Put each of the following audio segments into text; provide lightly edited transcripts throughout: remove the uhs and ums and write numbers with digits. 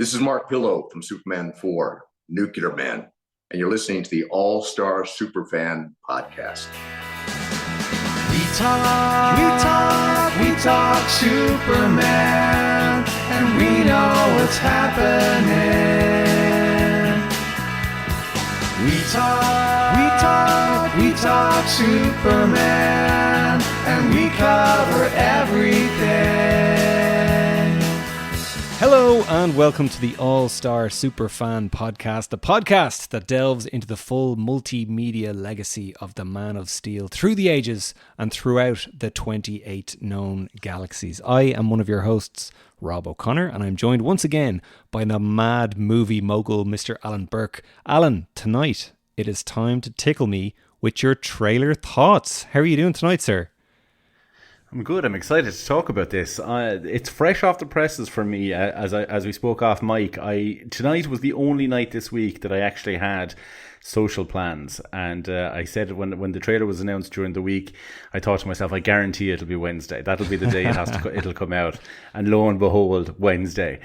This is Mark Pillow from Superman 4, Nuclear Man, and you're listening to the All-Star Superfan Podcast. We talk Superman, and we know what's happening. We talk Superman, and we cover everything. Hello and welcome to the All-Star Superfan Podcast, the podcast that delves into the full multimedia legacy of the Man of Steel through the ages and throughout the 28 known galaxies. I am one of your hosts, Rob O'Connor, and I'm joined once again by the mad movie mogul, Mr. Alan Burke. Alan, tonight it is time to tickle me with your trailer thoughts. How are you doing tonight, sir? I'm good. I'm excited to talk about this. It's fresh off the presses for me. As we spoke off mic, tonight was the only night this week that I actually had social plans, and I said when the trailer was announced during the week, I thought to myself, I guarantee it'll be Wednesday. That'll be the day it'll come out. And lo and behold, Wednesday.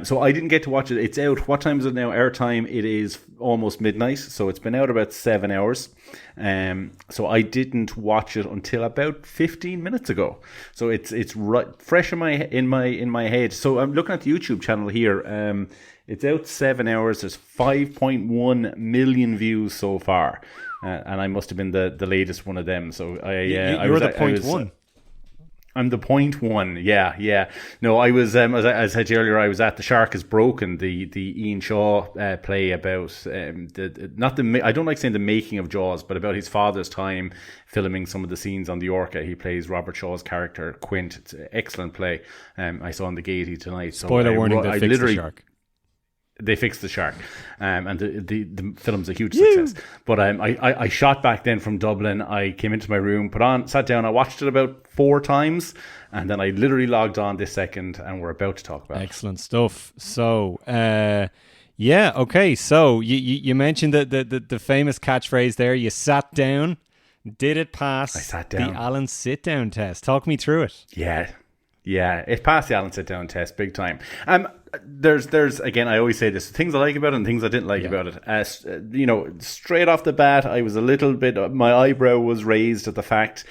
So I didn't get to watch it. It's out. What time is it now? Our time. It is almost midnight. So it's been out about 7 hours. So I didn't watch it until about 15 minutes ago. So it's right, fresh in my head. So I'm looking at the YouTube channel here. It's out 7 hours. There's 5.1 million views so far, and I must have been the latest one of them. So you're the point one. I'm the point one. Yeah. No, I was as I said to you earlier, I was at The Shark Is Broken, the Ian Shaw play about I don't like saying the making of Jaws, but about his father's time filming some of the scenes on the Orca. He plays Robert Shaw's character Quint. It's an excellent play. I saw on the Gaiety tonight. So Spoiler warning: they fixed the shark. They fixed the shark, and the film's a huge success. But I shot back then from Dublin. I came into my room, sat down. I watched it about 4 times, and then I literally logged on this second, and we're about to talk about it. Excellent stuff. So, yeah, okay. So you mentioned the famous catchphrase there. You sat down. Did it pass? I sat down. The Alan sit-down test. Talk me through it. Yeah, it passed the Alan sit-down test big time. There's again, I always say this, things I like about it and things I didn't like about it. Straight off the bat, I was a little bit, my eyebrow was raised at the fact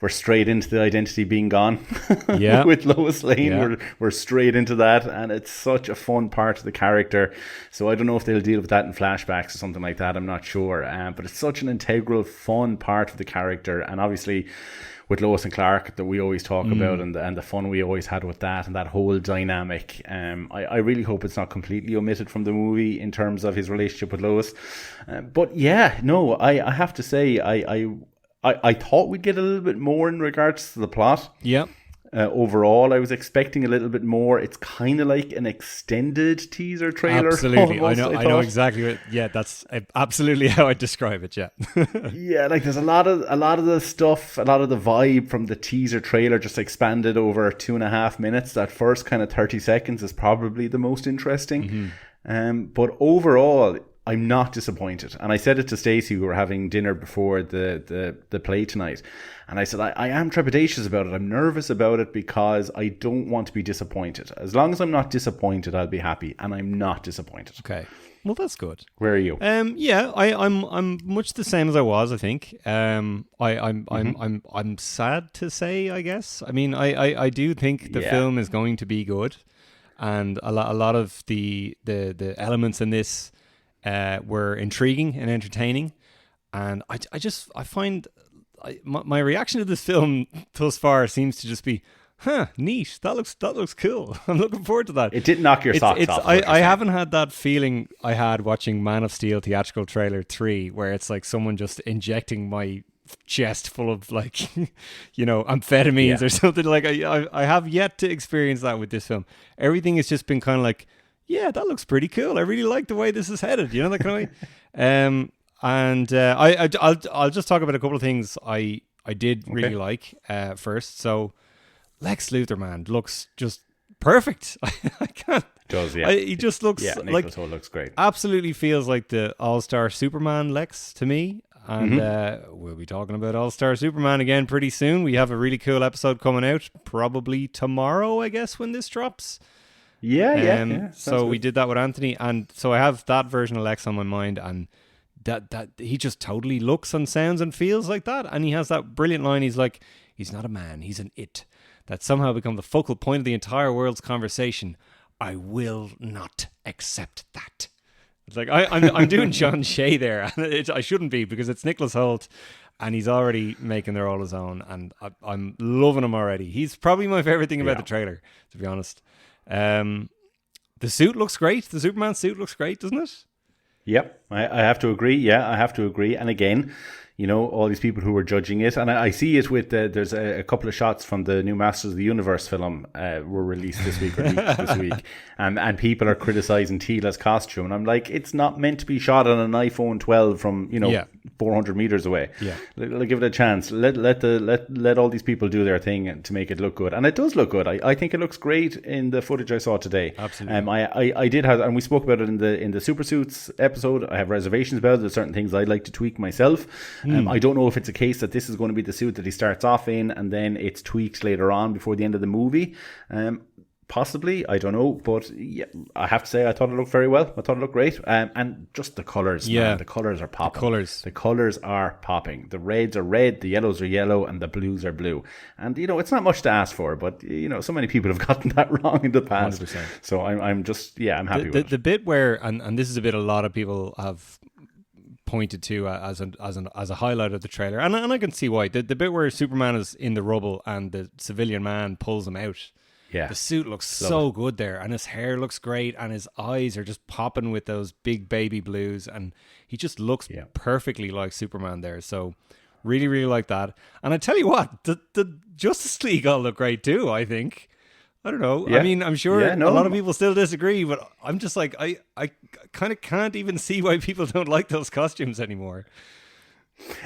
we're straight into the identity being gone. With Lois Lane, we're straight into that, and it's such a fun part of the character. So I don't know if they'll deal with that in flashbacks or something like that, I'm not sure, but it's such an integral, fun part of the character, and obviously with Lois and Clark that we always talk about, and the fun we always had with that and that whole dynamic. I really hope it's not completely omitted from the movie in terms of his relationship with Lois. But yeah, no, I have to say I thought we'd get a little bit more in regards to the plot. Yeah. Overall, I was expecting a little bit more. It's kind of like an extended teaser trailer. Absolutely, almost, I know exactly what. Yeah, that's absolutely how I describe it. Yeah, yeah, like there's a lot of the stuff, a lot of the vibe from the teaser trailer just expanded over 2.5 minutes. That first kind of 30 seconds is probably the most interesting. But overall, I'm not disappointed. And I said it to Stacey, we were having dinner before the play tonight. And I said, I am trepidatious about it. I'm nervous about it because I don't want to be disappointed. As long as I'm not disappointed, I'll be happy. And I'm not disappointed. Okay. Well, that's good. Where are you? Yeah, I'm much the same as I was, I think. I'm sad to say, I guess. I mean, I do think the film is going to be good. And a lot of the elements in this were intriguing and entertaining, and I find my reaction to this film thus far seems to just be, neat. That looks cool. I'm looking forward to that. It didn't knock your socks off. I haven't had that feeling I had watching Man of Steel theatrical trailer 3, where it's like someone just injecting my chest full of like amphetamines or something. Like I have yet to experience that with this film. Everything has just been kind of like, yeah, that looks pretty cool. I really like the way this is headed, that kind of way. I'll just talk about a couple of things I did really like first. So Lex Luthor, man, looks just perfect. I can't. Does, yeah. He just looks Nicholas Hoult looks great. Absolutely feels like the All-Star Superman Lex to me. And we'll be talking about All-Star Superman again pretty soon. We have a really cool episode coming out, probably tomorrow, I guess, when this drops. Yeah. So we did that with Anthony, and so I have that version of Lex on my mind, and that he just totally looks and sounds and feels like that, and he has that brilliant line. He's like, he's not a man, he's an it that somehow become the focal point of the entire world's conversation. I will not accept that. It's like I'm doing John Shea there. I shouldn't be, because it's Nicholas Hoult, and he's already making the role his own, and I'm loving him already. He's probably my favorite thing about the trailer, to be honest. The suit looks great. The Superman suit looks great, doesn't it? Yep, I have to agree. Yeah, I have to agree. And again, you know, all these people who were judging it, and I see it with there's a couple of shots from the new Masters of the Universe film were released this week, and people are criticizing Tila's costume, and I'm like, it's not meant to be shot on an iPhone 12 from 400 meters away. Yeah, give it a chance. Let all these people do their thing to make it look good, and it does look good. I think it looks great in the footage I saw today. Absolutely. I did have, and we spoke about it in the Super Suits episode. I have reservations about it. There's certain things I'd like to tweak myself. I don't know if it's a case that this is going to be the suit that he starts off in and then it's tweaked later on before the end of the movie. Possibly, I don't know, but yeah, I have to say I thought it looked very well. I thought it looked great, and just the colors. Yeah, man, the colors are popping. The colors are popping. The reds are red, the yellows are yellow, and the blues are blue. And it's not much to ask for, but so many people have gotten that wrong in the past. 100%. So I'm happy with it. The bit where, and this is a bit a lot of people have pointed to as a highlight of the trailer, and I can see why. The bit where Superman is in the rubble and the civilian man pulls him out. Yeah, the suit looks so good there, and his hair looks great, and his eyes are just popping with those big baby blues, and he just looks perfectly like Superman there. So really, really like that. And I tell you what, the Justice League all look great too, I think. I don't know. Yeah. I mean, I'm sure a lot of people still disagree, but I'm just like, I kind of can't even see why people don't like those costumes anymore.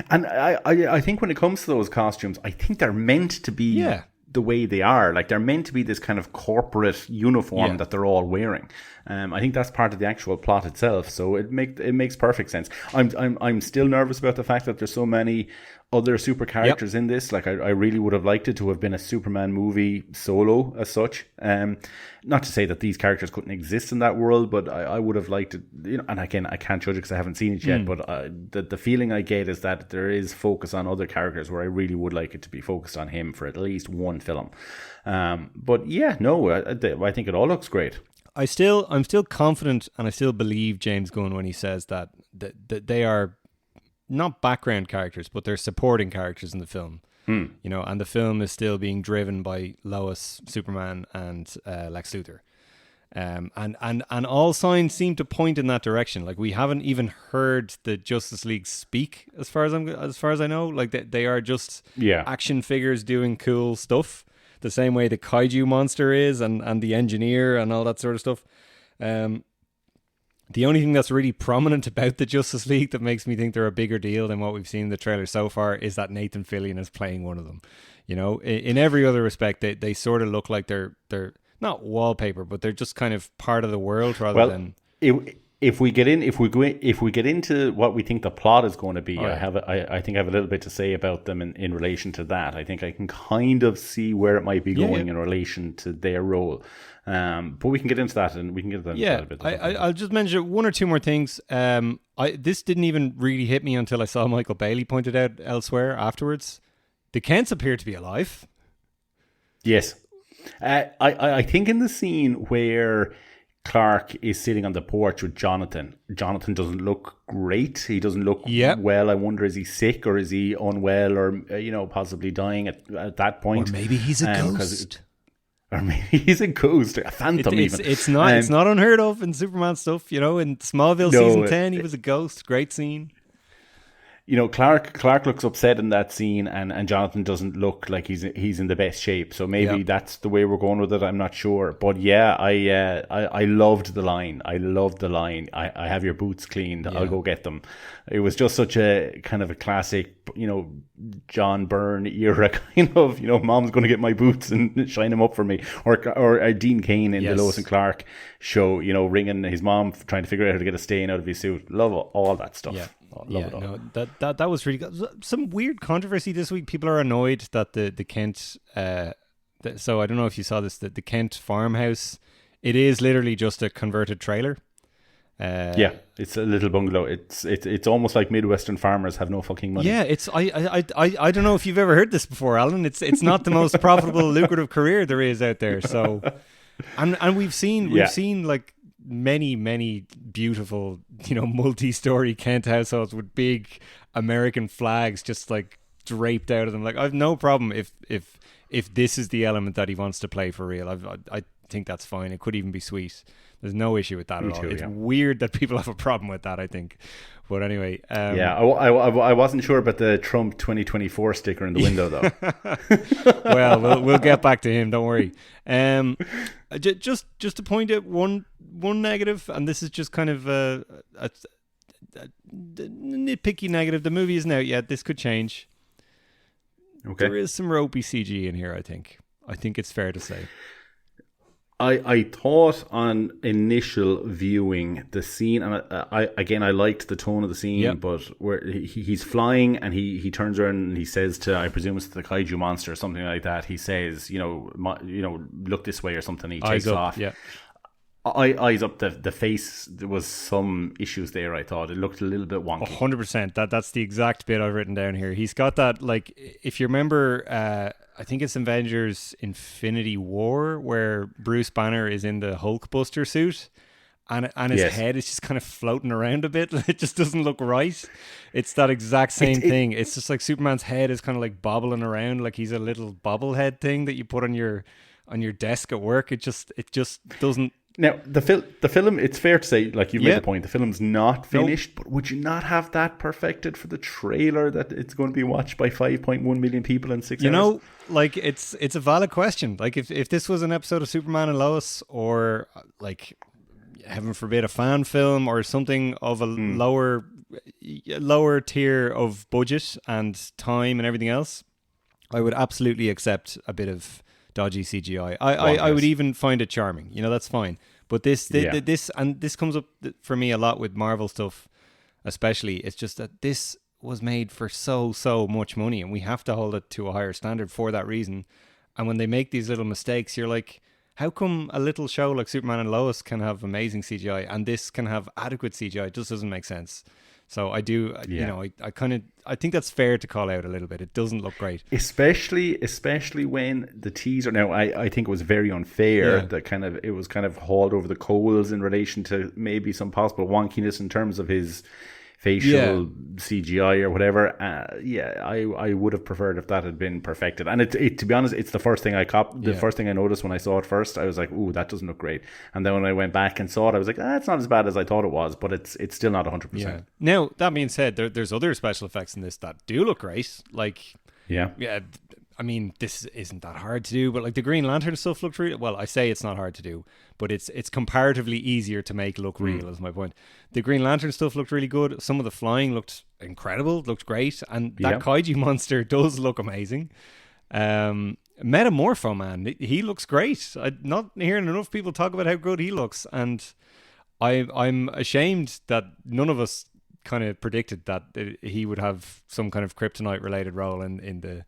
And I think when it comes to those costumes, I think they're meant to be the way they are. Like, they're meant to be this kind of corporate uniform that they're all wearing. I think that's part of the actual plot itself. So it makes perfect sense. I'm still nervous about the fact that there's so many other super characters in this. Like, I really would have liked it to have been a Superman movie solo as such. Not to say that these characters couldn't exist in that world, but I would have liked it. And again, I can't judge it because I haven't seen it yet. But the feeling I get is that there is focus on other characters where I really would like it to be focused on him for at least one film. But yeah, no, I think it all looks great. I'm still confident, and I still believe James Gunn when he says that they are not background characters, but they're supporting characters in the film. And the film is still being driven by Lois, Superman, and Lex Luthor. And all signs seem to point in that direction. Like, we haven't even heard the Justice League speak, as far as I know. Like, they are just action figures doing cool stuff, the same way the kaiju monster is, and the engineer and all that sort of stuff. The only thing that's really prominent about the Justice League that makes me think they're a bigger deal than what we've seen in the trailer so far is that Nathan Fillion is playing one of them. In every other respect, they sort of look like they're not wallpaper, but they're just kind of part of the world rather than. If we get into what we think the plot is going to be, I think I have a little bit to say about them in relation to that. I think I can kind of see where it might be going in relation to their role. But we can get into that, and we can get into that a bit. I'll just mention one or two more things. This didn't even really hit me until I saw Michael Bailey pointed out elsewhere afterwards. The Kents appear to be alive. Yes. I think in the scene where Clark is sitting on the porch with Jonathan doesn't look great. He doesn't look well. I wonder, is he sick or is he unwell or possibly dying at that point? Or maybe he's a ghost. Or maybe he's a ghost, a phantom. It's not unheard of in Superman stuff. In Smallville season 10, he was a ghost. Great scene. Clark looks upset in that scene, and Jonathan doesn't look like he's in the best shape. So maybe that's the way we're going with it. I'm not sure, but I loved the line. I have your boots cleaned. I'll go get them. It was just such a kind of a classic, John Byrne era kind of. Mom's going to get my boots and shine them up for me, or Dean Cain in the Lois and Clark show. Ringing his mom trying to figure out how to get a stain out of his suit. Love all that stuff. Yeah. That was really good. Some weird controversy this week. People are annoyed that the Kent. So I don't know if you saw this. That the Kent farmhouse It is literally just a converted trailer. Yeah, it's a little bungalow. It's almost like Midwestern farmers have no fucking money. Yeah, it's I don't know if you've ever heard this before, Alan. It's not the most profitable, lucrative career there is out there. So, and we've seen like many beautiful, multi-story Kent households with big American flags just like draped out of them. Like, I've no problem if this is the element that he wants to play for real. I think that's fine. It could even be sweet. There's no issue with that at all. It's weird that people have a problem with that, I think. But anyway. I wasn't sure about the Trump 2024 sticker in the window, though. Well, we'll get back to him. Don't worry. Just to point out one negative, and this is just kind of a nitpicky negative. The movie isn't out yet. This could change. Okay. There is some ropey CG in here, I think. I think it's fair to say. I thought on initial viewing the scene, and I liked the tone of the scene, but where he's flying and he turns around and he says to, I presume it's the kaiju monster or something like that. He says, look this way or something. He takes off. Yeah. Eyes up. The face. There was some issues there. I thought it looked a little bit wonky. 100%. That's the exact bit I've written down here. He's got that, like, if you remember, I think it's Avengers Infinity War where Bruce Banner is in the Hulkbuster suit and his head is just kind of floating around a bit. It just doesn't look right. It's that exact same thing. It's just like Superman's head is kind of like bobbling around like he's a little bobblehead thing that you put on your desk at work. It just doesn't. Now, the film, it's fair to say, like you made the point, the film's not finished, but would you not have that perfected for the trailer that it's going to be watched by 5.1 million people in 6 hours? Like, it's a valid question. Like, if this was an episode of Superman and Lois, or, like, heaven forbid, a fan film or something of a lower tier of budget and time and everything else, I would absolutely accept a bit of dodgy CGI. I would even find it charming. That's fine. But this comes up for me a lot with Marvel stuff, especially. It's just that this was made for so much money, and we have to hold it to a higher standard for that reason. And when they make these little mistakes, you're like, how come a little show like Superman and Lois can have amazing CGI and this can have adequate CGI? It just doesn't make sense. So I do, I think that's fair to call out a little bit. It doesn't look great, especially when the teaser. Now, I think it was very unfair that it was kind of hauled over the coals in relation to maybe some possible wonkiness in terms of his facial CGI or whatever. I would have preferred if that had been perfected. And it to be honest, it's the first thing I copped. The first thing I noticed when I saw it first, I was like, "Ooh, that doesn't look great." And then when I went back and saw it, I was like, "It's not as bad as I thought it was," but it's still not 100%. Yeah. Now, that being said, there's other special effects in this that do look great. Like, I mean, this isn't that hard to do, but like the Green Lantern stuff looked really well. I say it's not hard to do, but it's comparatively easier to make look real, is my point. The Green Lantern stuff looked really good. Some of the flying looked incredible, looked great, and that kaiju monster does look amazing. Metamorpho, man, he looks great. I'm not hearing enough people talk about how good he looks, and I'm ashamed that none of us kind of predicted that he would have some kind of kryptonite related role in the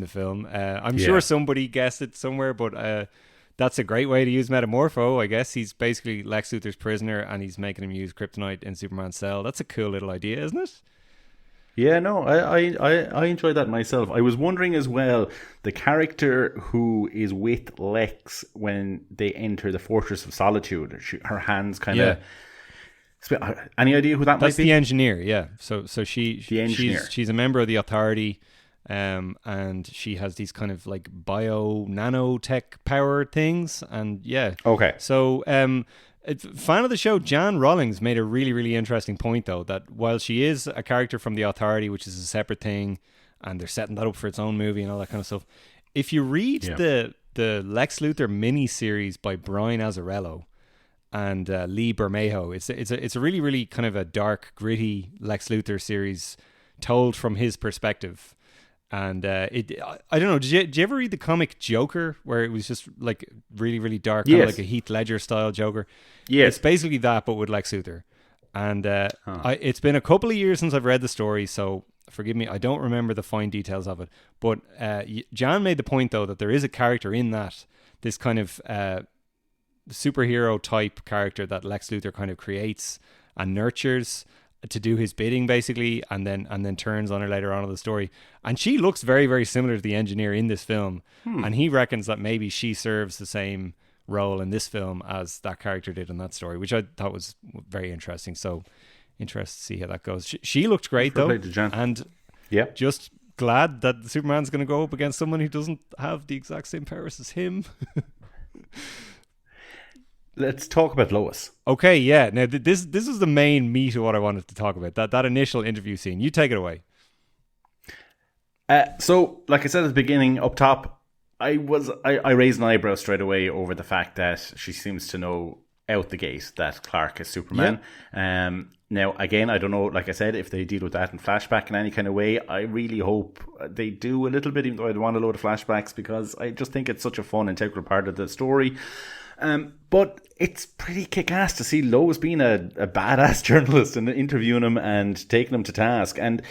film. I'm sure somebody guessed it somewhere, but that's a great way to use Metamorpho, I guess. He's basically Lex Luthor's prisoner and he's making him use kryptonite in Superman's cell. That's a cool little idea, isn't it? Yeah, no, I enjoyed that myself. I was wondering as well, the character who is with Lex when they enter the Fortress of Solitude, her hands kind of... Any idea who that might be? That's the engineer, yeah. So she's a member of the Authority. And she has these kind of like nanotech power things, and so fan of the show Jan Rawlings made a really, really interesting point, though, that while she is a character from the Authority, which is a separate thing, and they're setting that up for its own movie and all that kind of stuff, if you read the Lex Luthor mini-series by Brian Azzarello and Lee Bermejo, it's a really, really kind of a dark, gritty Lex Luthor series told from his perspective. And I don't know, did you ever read the comic Joker, where it was just like really, really dark, kind of like a Heath Ledger style Joker? Yes. It's basically that, but with Lex Luthor. And it's been a couple of years since I've read the story, so forgive me, I don't remember the fine details of it. But Jan made the point, though, that there is a character in that, this kind of superhero type character that Lex Luthor kind of creates and nurtures to do his bidding basically, and then turns on her later on in the story. And she looks very, very similar to the Engineer in this film, and he reckons that maybe she serves the same role in this film as that character did in that story, which I thought was very interesting. So interested to see how that goes. She looked great though, and just glad that Superman's going to go up against someone who doesn't have the exact same powers as him. Let's talk about Lois. Okay, yeah. Now this is the main meat of what I wanted to talk about. That initial interview scene. You take it away. So, like I said at the beginning, up top, I raised an eyebrow straight away over the fact that she seems to know out the gate that Clark is Superman. Yeah. Now, again, I don't know, like I said, if they deal with that in flashback in any kind of way. I really hope they do a little bit, even though I don't want a load of flashbacks, because I just think it's such a fun, integral part of the story. But it's pretty kick-ass to see Lois being a badass journalist and interviewing him and taking him to task. And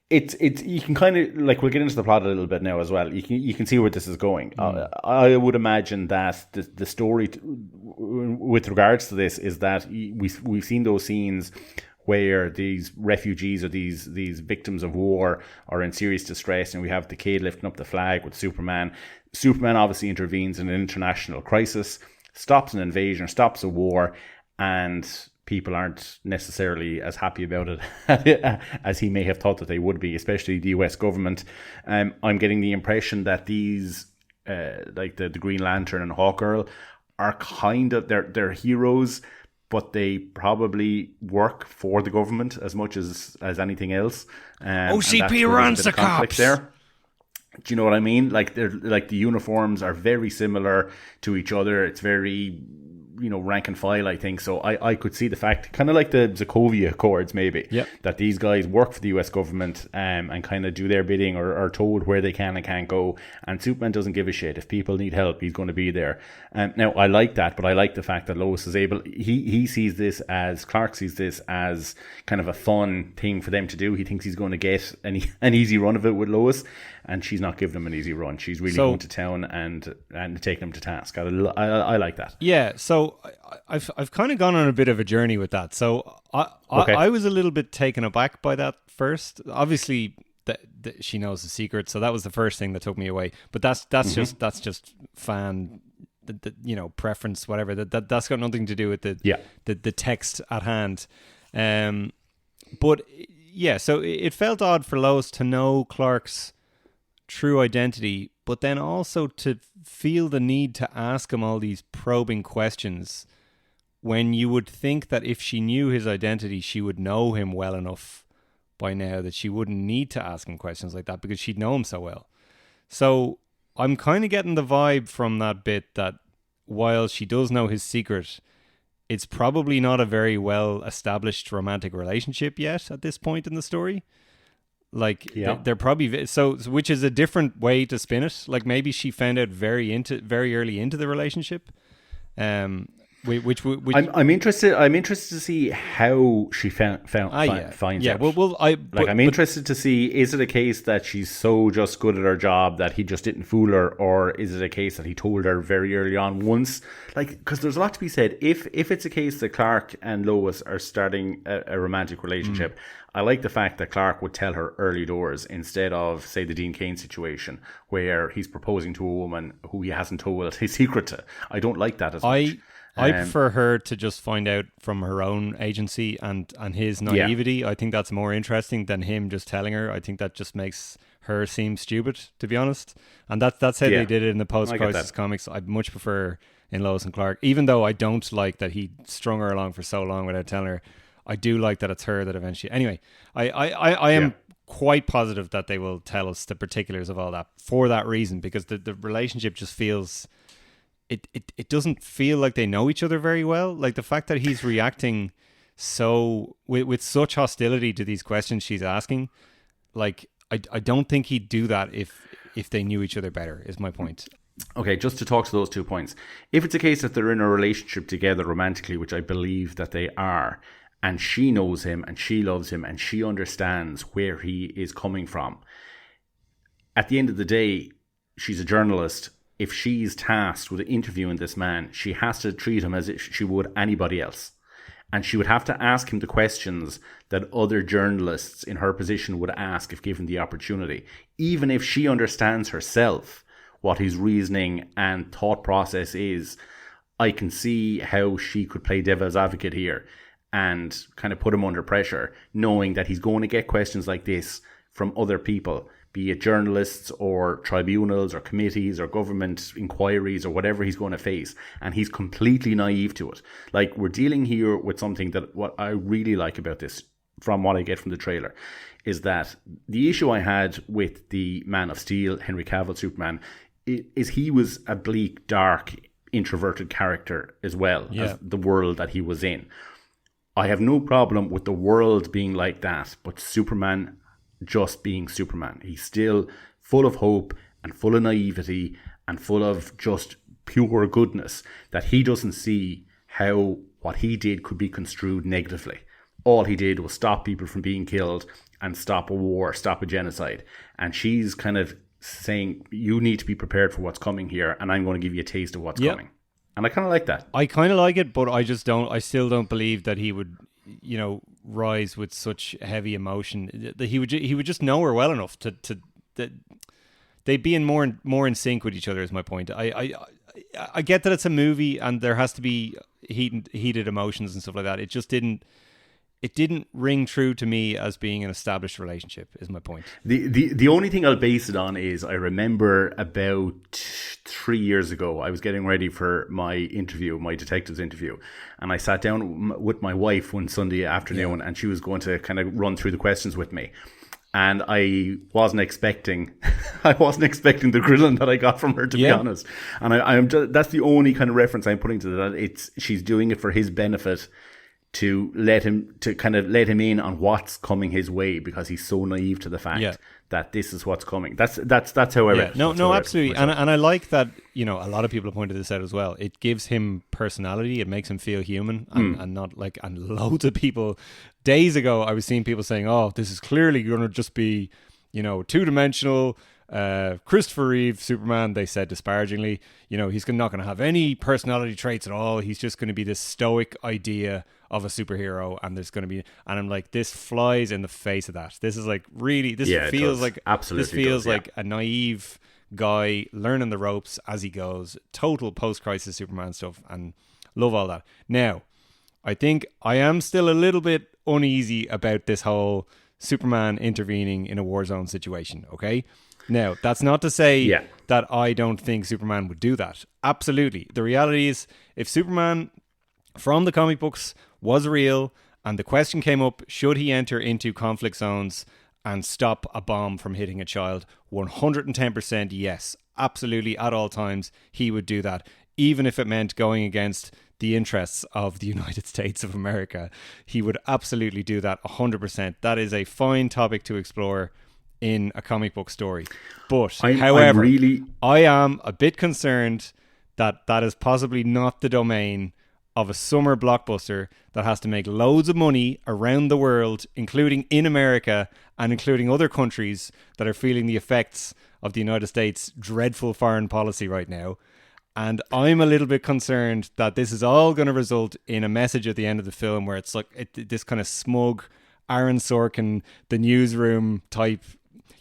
it's you can kind of, like, we'll get into the plot a little bit now as well. You can see where this is going. I would imagine that the story with regards to this is that we've seen those scenes where these refugees or these victims of war are in serious distress, and we have the kid lifting up the flag with Superman. Superman obviously intervenes in an international crisis, stops an invasion, stops a war, and people aren't necessarily as happy about it as he may have thought that they would be, especially the US government. I'm getting the impression that these, like the Green Lantern and Hawkgirl, are kind of, they're heroes, but they probably work for the government as much as anything else. OCP runs the cops. There. Do you know what I mean? Like, they're like, the uniforms are very similar to each other. It's very, rank and file, I think. So I could see the fact, kind of like the Sokovia Accords, maybe, that these guys work for the US government and kind of do their bidding, or are told where they can and can't go. And Superman doesn't give a shit. If people need help, he's going to be there. Now, I like that, but I like the fact that Lois is able, he sees this as, Clark sees this as kind of a fun thing for them to do. He thinks he's going to get an easy run of it with Lois, and she's not giving him an easy run. She's really going to town and taking him to task. I like that. Yeah, so I've kind of gone on a bit of a journey with that. So I was a little bit taken aback by that first. Obviously, she knows the secret, so that was the first thing that took me away. But that's just fan, preference, whatever. That's got nothing to do with the text at hand. But yeah, so it felt odd for Lois to know Clark's true identity, but then also to feel the need to ask him all these probing questions, when you would think that if she knew his identity, she would know him well enough by now that she wouldn't need to ask him questions like that, because she'd know him so well. So I'm kind of getting the vibe from that bit that while she does know his secret, it's probably not a very well established romantic relationship yet at this point in the story. Like, they're probably so, which is a different way to spin it. Like, maybe she found out very early into the relationship. Which I'm interested to see how she finds out. I'm interested to see, is it a case that she's so just good at her job that he just didn't fool her, or is it a case that he told her very early on once? Like, because there's a lot to be said. If it's a case that Clark and Lois are starting a romantic relationship, I like the fact that Clark would tell her early doors, instead of, say, the Dean Cain situation where he's proposing to a woman who he hasn't told his secret to. I don't like that as much. I prefer her to just find out from her own agency and his naivety. Yeah. I think that's more interesting than him just telling her. I think that just makes her seem stupid, to be honest. And that's how they did it in the post-crisis comics. I'd much prefer in Lois and Clark, even though I don't like that he strung her along for so long without telling her. I do like that it's her that eventually... Anyway, I am quite positive that they will tell us the particulars of all that for that reason, because the relationship just feels... It doesn't feel like they know each other very well. Like, the fact that he's reacting so with such hostility to these questions she's asking, like, I don't think he'd do that if they knew each other better, is my point. Okay, just to talk to those 2 points. If it's a case that they're in a relationship together romantically, which I believe that they are, and she knows him and she loves him and she understands where he is coming from, at the end of the day, she's a journalist. if she's tasked with interviewing this man, she has to treat him as if she would anybody else. And she would have to ask him the questions that other journalists in her position would ask if given the opportunity. Even if she understands herself what his reasoning and thought process is, I can see how she could play devil's advocate here and kind of put him under pressure, knowing that he's going to get questions like this from other people, be it journalists or tribunals or committees or government inquiries or whatever he's going to face. And he's completely naive to it. Like, we're dealing here with something that what I really like about this, from what I get from the trailer, is that the issue I had with the Man of Steel, Henry Cavill Superman, is he was a bleak, dark, introverted character as well as the world that he was in. I have no problem with the world being like that, but Superman just being Superman. He's still full of hope and full of naivety and full of just pure goodness, that he doesn't see how what he did could be construed negatively. All he did was stop people from being killed and stop a war, stop a genocide. And she's kind of saying, you need to be prepared for what's coming here, and I'm going to give you a taste of what's coming. And I kind of like that. I kind of like it, but I still don't believe that he would, rise with such heavy emotion. That he would just know her well enough to that they'd be more in sync with each other, is my point. I get that it's a movie and there has to be heated emotions and stuff like that. It just didn't ring true to me as being an established relationship, is my point. The only thing I'll base it on is I remember about 3 years ago, I was getting ready for my detective's interview, and I sat down with my wife one Sunday afternoon, and she was going to kind of run through the questions with me. And I wasn't expecting the grilling that I got from her, to be honest. And I'm just, that's the only kind of reference I'm putting to that. She's doing it for his benefit, to let him in on what's coming his way, because he's so naive to the fact that this is what's coming. That's how I read it. No, absolutely. And I like that, a lot of people have pointed this out as well. It gives him personality. It makes him feel human, and not like, and loads of people, days ago, I was seeing people saying, oh, this is clearly going to just be, two-dimensional, Christopher Reeve Superman, they said disparagingly, he's not going to have any personality traits at all. He's just going to be this stoic idea of a superhero, and there's going to be, and I'm like, this flies in the face of that. This is like really, feels like a naive guy learning the ropes as he goes. Total post-crisis Superman stuff, and love all that. Now, I think I am still a little bit uneasy about this whole Superman intervening in a war zone situation. Okay. Now, that's not to say that I don't think Superman would do that. Absolutely. The reality is, if Superman from the comic books was real and the question came up, should he enter into conflict zones and stop a bomb from hitting a child? 110% yes. Absolutely, at all times, he would do that. Even if it meant going against the interests of the United States of America, he would absolutely do that 100%. That is a fine topic to explore in a comic book story. But however, I am a bit concerned that that is possibly not the domain of a summer blockbuster that has to make loads of money around the world, including in America and including other countries that are feeling the effects of the United States' dreadful foreign policy right now. And I'm a little bit concerned that this is all going to result in a message at the end of the film where it's like this kind of smug Aaron Sorkin, the newsroom type.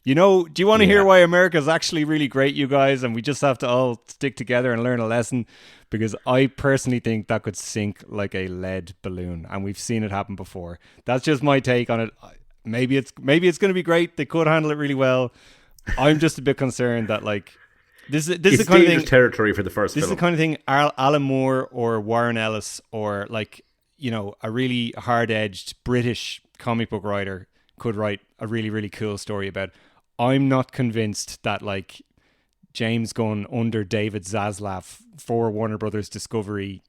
Do you want to hear why America is actually really great, you guys? And we just have to all stick together and learn a lesson, because I personally think that could sink like a lead balloon, and we've seen it happen before. That's just my take on it. Maybe it's going to be great. They could handle it really well. I'm just a bit concerned that this is the kind of thing, territory for the first film. This is the kind of thing Alan Moore or Warren Ellis or a really hard-edged British comic book writer could write a really, really cool story about. I'm not convinced that James Gunn under David Zaslav for Warner Brothers Discovery,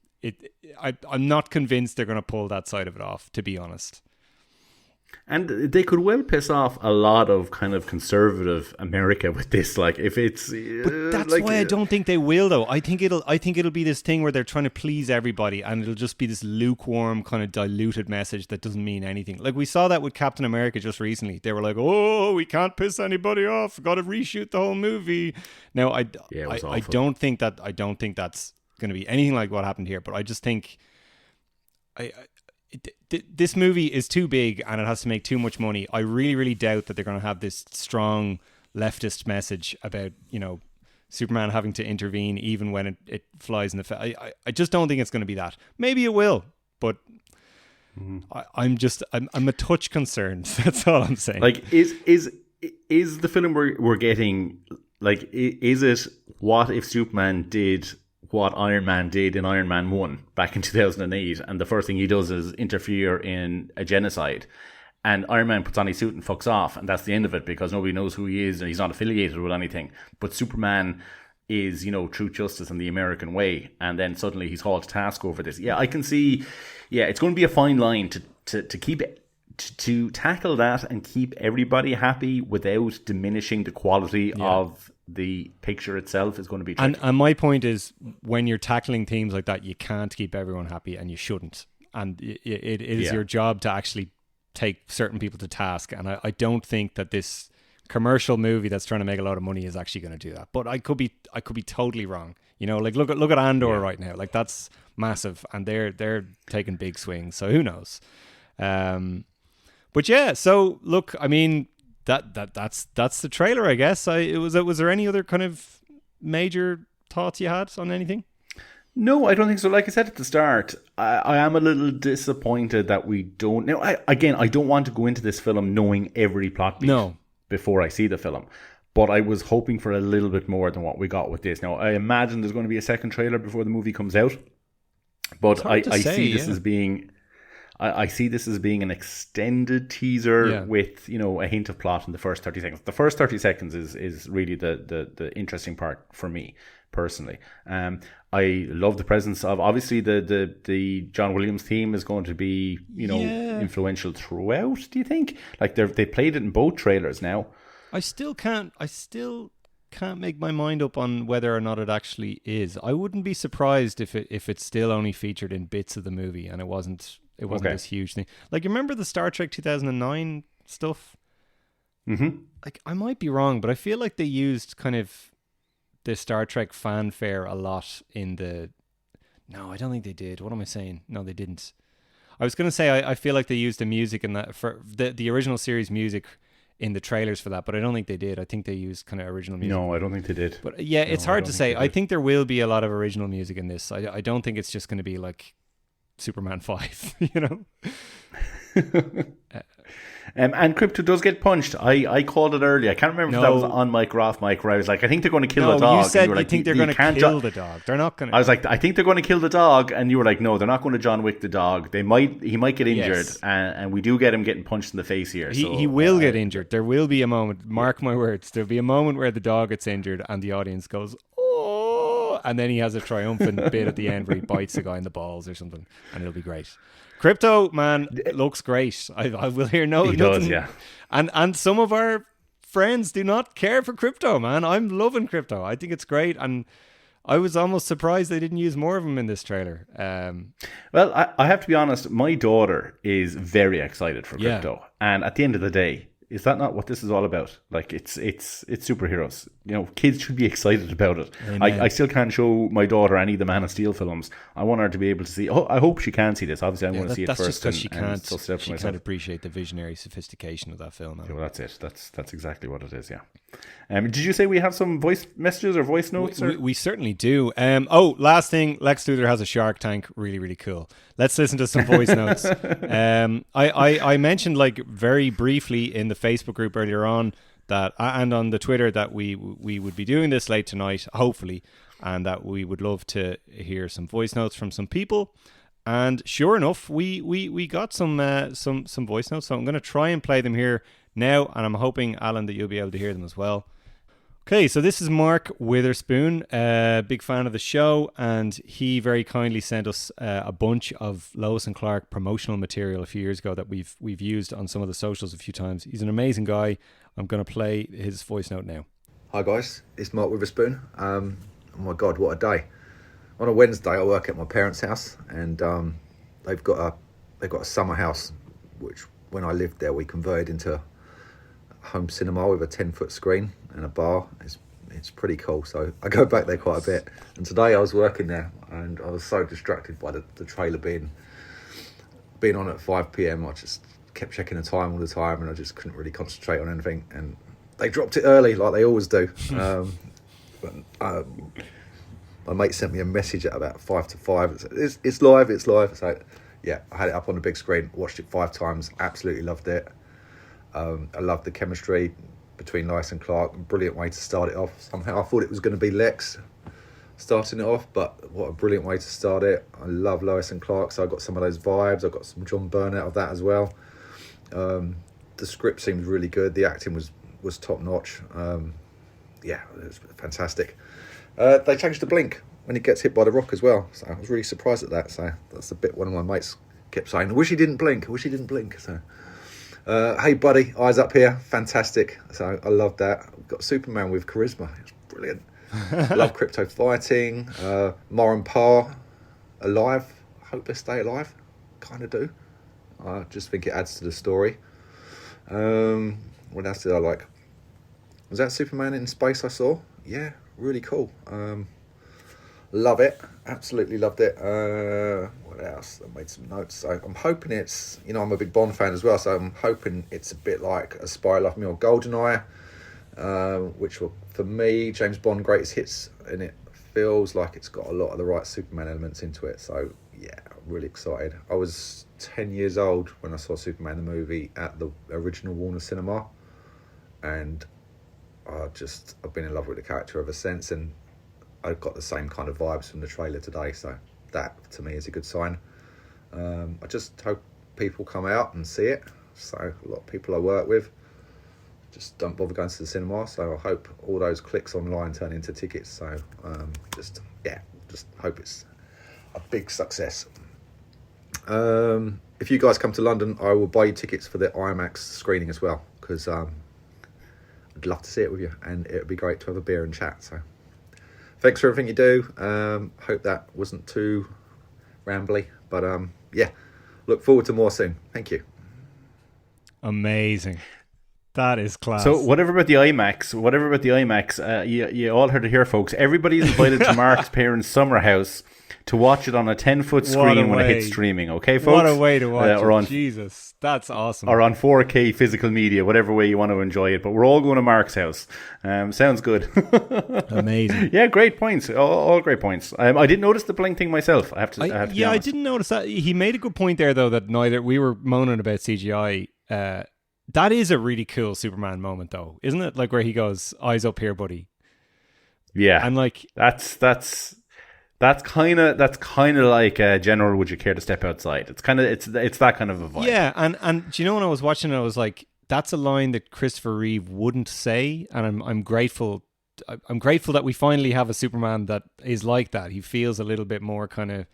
I'm not convinced they're going to pull that side of it off, to be honest. And they could well piss off a lot of kind of conservative America with this. Like, if it's, but that's why I don't think they will, though. I think it'll be this thing where they're trying to please everybody, and it'll just be this lukewarm, kind of diluted message that doesn't mean anything. Like we saw that with Captain America just recently. They were like, "Oh, we can't piss anybody off. Got to reshoot the whole movie." Now, I don't think that's going to be anything like what happened here. But I just think, this movie is too big and it has to make too much money. I really, really doubt that they're going to have this strong leftist message about, Superman having to intervene even when it flies in the face. I just don't think it's going to be that. Maybe it will, but I'm a touch concerned. That's all I'm saying. Like, is the film we're getting, like, is it what if Superman did what Iron Man did in Iron Man 1 back in 2008, and the first thing he does is interfere in a genocide, and Iron Man puts on his suit and fucks off, and that's the end of it because nobody knows who he is and he's not affiliated with anything. But Superman is, truth, justice, and the American way, and then suddenly he's hauled to task over this. Yeah, I can see. Yeah, it's going to be a fine line to keep it, to tackle that and keep everybody happy without diminishing the quality of the picture itself is going to be tricky. And my point is, when you're tackling themes like that, you can't keep everyone happy, and you shouldn't. And it is your job to actually take certain people to task. And I don't think that this commercial movie that's trying to make a lot of money is actually going to do that. But I could be totally wrong. Like look at Andor right now. Like, that's massive, and they're taking big swings. So who knows? But yeah. So look, I mean, that's the trailer, I guess. Was there any other kind of major thoughts you had on anything? No, I don't think so. Like I said at the start, I am a little disappointed that we don't. Now, I don't want to go into this film knowing every plot beat before I see the film. But I was hoping for a little bit more than what we got with this. Now, I imagine there's going to be a second trailer before the movie comes out. But I see this as being... I see this as being an extended teaser with, a hint of plot in the first 30 seconds. The first 30 seconds is really the interesting part for me, personally. I love the presence of, obviously, the John Williams theme is going to be, influential throughout, do you think? Like, they played it in both trailers now. I still can't make my mind up on whether or not it actually is. I wouldn't be surprised if it's still only featured in bits of the movie and it wasn't this huge thing. Like, you remember the Star Trek 2009 stuff? Mm-hmm. Like, I might be wrong, but I feel like they used kind of the Star Trek fanfare a lot in the... No, I don't think they did. What am I saying? No, they didn't. I was going to say I feel like they used the music in that for the original series music in the trailers for that, but I don't think they did. I think they used kind of original music. No, I don't think they did. But yeah, it's hard to say. I think there will be a lot of original music in this. I don't think it's just going to be like Superman 5, And Crypto does get punched. I called it early. I can't remember if that was on mic or off mic, where I was like, I think they're going to kill the dog. You said you think they're going to kill the dog. They're not going to. I was like, I think they're going to kill the dog. And you were like, no, they're not going to John Wick the dog. He might get injured. Yes. And we do get him getting punched in the face here. He will get injured. There will be a moment, mark my words, there'll be a moment where the dog gets injured and the audience goes, oh, and then he has a triumphant bit at the end where he bites a guy in the balls or something, and it'll be great. Crypto, man, looks great. I will hear nothing. Does, yeah. And some of our friends do not care for Crypto, man. I'm loving Crypto. I think it's great, and I was almost surprised they didn't use more of him in this trailer. Well, I have to be honest. My daughter is very excited for Crypto, and at the end of the day, is that not what this is all about? Like, it's superheroes. Kids should be excited about it. I still can't show my daughter any of the Man of Steel films. I want her to be able to see. Oh, I hope she can see this. Obviously, I want to see it first. That's just because she can't appreciate the visionary sophistication of that film. Yeah, well, that's it. That's exactly what it is. Yeah. Did you say we have some voice messages or voice notes? We certainly do. Last thing, Lex Luthor has a Shark Tank. Really, really cool. Let's listen to some voice notes. I mentioned, like, very briefly in the Facebook group earlier on that, and on the Twitter, that we would be doing this late tonight, hopefully, and that we would love to hear some voice notes from some people. And sure enough, we got some voice notes, so I'm going to try and play them here now, and I'm hoping, Alan, that you'll be able to hear them as well. Okay, so this is Mark Witherspoon, big fan of the show, and he very kindly sent us a bunch of Lois and Clark promotional material a few years ago that we've used on some of the socials a few times. He's an amazing guy. I'm going to play his voice note now. Hi guys, it's Mark Witherspoon. Oh my God, what a day! On a Wednesday, I work at my parents' house, and they've got a summer house, which when I lived there, we converted into a home cinema with a 10-foot screen and a bar. It's pretty cool. So I go back there quite a bit. And today I was working there, and I was so distracted by the trailer being on at 5 p.m. I just kept checking the time all the time, and I just couldn't really concentrate on anything. And they dropped it early, like they always do. My mate sent me a message at about 5 to 5. It's live. So yeah, I had it up on the big screen, watched it 5 times, absolutely loved it. I loved the chemistry between Lois and Clark. Brilliant way to start it off. Somehow I thought it was going to be Lex starting it off, but what a brilliant way to start it. I love Lois and Clark, so I got some of those vibes. I got some John Byrne out of that as well. The script seemed really good. The acting was top notch. Yeah, it was fantastic. They changed the blink when he gets hit by the rock as well, so I was really surprised at that. So that's the bit one of my mates kept saying, I wish he didn't blink. So hey buddy, eyes up here, fantastic. So I love that. We've got Superman with charisma, it's brilliant. Love crypto fighting. Ma and Pa alive, hope they stay alive, kind of do. I just think it adds to the story. What else did I like? Was that Superman in space I saw? Yeah, really cool. Love it, absolutely loved it. What else? I made some notes. So I'm hoping it's, I'm a big Bond fan as well, so I'm hoping it's a bit like A Spy Like Me or GoldenEye, which will, for me, James Bond greatest hits, and it feels like it's got a lot of the right Superman elements into it. So yeah, I'm really excited. I was 10 years old when I saw Superman the movie at the original Warner Cinema, and I've been in love with the character ever since, and I've got the same kind of vibes from the trailer today, so that to me is a good sign. I just hope people come out and see it. So a lot of people I work with just don't bother going to the cinema, so I hope all those clicks online turn into tickets. So just hope it's a big success. If you guys come to London, I will buy you tickets for the IMAX screening as well, because I'd love to see it with you, and it would be great to have a beer and chat. So thanks for everything you do. Hope that wasn't too rambly, but yeah, look forward to more soon. Thank you. Amazing. That is class. So whatever about the IMAX, you all heard it here, folks. Everybody's invited to Mark's parents' summer house to watch it on a 10-foot screen when it hits streaming. Okay, folks? What a way to watch it. Jesus, that's awesome. Or on 4K physical media, whatever way you want to enjoy it. But we're all going to Mark's house. Sounds good. Amazing. Yeah, great points. All great points. I didn't notice the blink thing myself. I have to be honest. I didn't notice that. He made a good point there, though, that neither we were moaning about CGI. That is a really cool Superman moment, though, isn't it? Like where he goes, "Eyes up here, buddy." Yeah, and like that's kind of like General, would you care to step outside? It's kind of it's that kind of a vibe. Yeah, and do you know when I was watching it, I was like, that's a line that Christopher Reeve wouldn't say, and I'm grateful. I'm grateful that we finally have a Superman that is like that. He feels a little bit more kind of,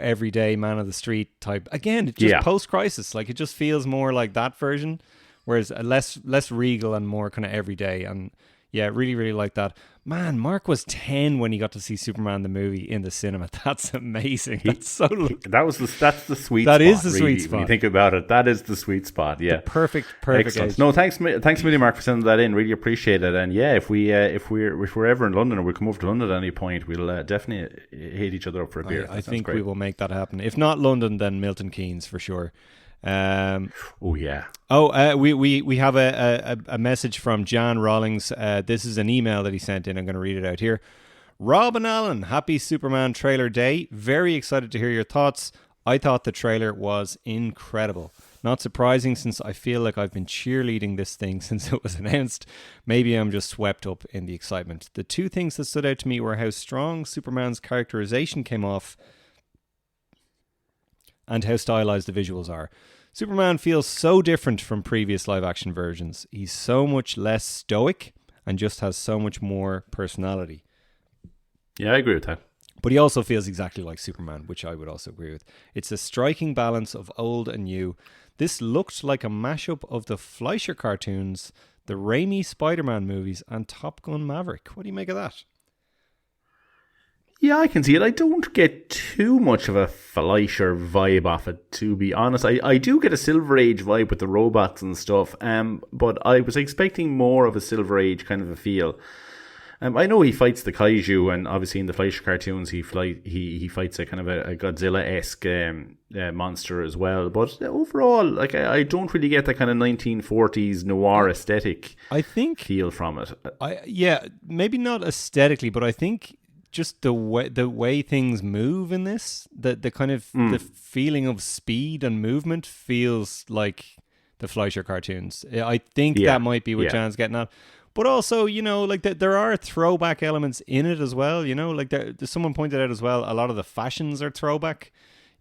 everyday man of the street type. Again, just post-crisis, like it just feels more like that version, whereas less regal and more kind of everyday. And yeah, really, really like that. Man, Mark was 10 when he got to see Superman the movie in the cinema. That's amazing. That's so. That's the sweet. That spot, is the really, sweet spot. When you think about it, that is the sweet spot. Yeah, the perfect Excellent. age. No, thanks, million, Mark, for sending that in. Really appreciate it. And yeah, if we're ever in London or we come over to London at any point, we'll definitely hit each other up for a beer. I think we will make that happen. If not London, then Milton Keynes for sure. We have a message from Jan Rawlings. This is an email that he sent in. I'm going to read it out here. Rob and Alan, happy Superman trailer day. Very excited to hear your thoughts. I thought the trailer was incredible. Not surprising, since I feel like I've been cheerleading this thing since it was announced. Maybe I'm just swept up in the excitement. The two things that stood out to me were how strong Superman's characterization came off and how stylized the visuals are. Superman feels so different from previous live-action versions. He's so much less stoic and just has so much more personality. Yeah, I agree with that. But he also feels exactly like Superman, which I would also agree with. It's a striking balance of old and new. This looked like a mashup of the Fleischer cartoons, the Raimi Spider-Man movies, and Top Gun Maverick. What do you make of that? Yeah, I can see it. I don't get too much of a Fleischer vibe off it, to be honest. I do get a Silver Age vibe with the robots and stuff, but I was expecting more of a Silver Age kind of a feel. I know he fights the kaiju, and obviously in the Fleischer cartoons he fights a kind of a Godzilla-esque monster as well. But overall, like I don't really get that kind of 1940s noir aesthetic. I think feel from it. Maybe not aesthetically, but I think just the way things move in this, the kind of the feeling of speed and movement feels like the Fleischer cartoons. I think that might be what Jan's getting at. But also, you know, like there are throwback elements in it as well. You know, like someone pointed out as well, a lot of the fashions are throwback.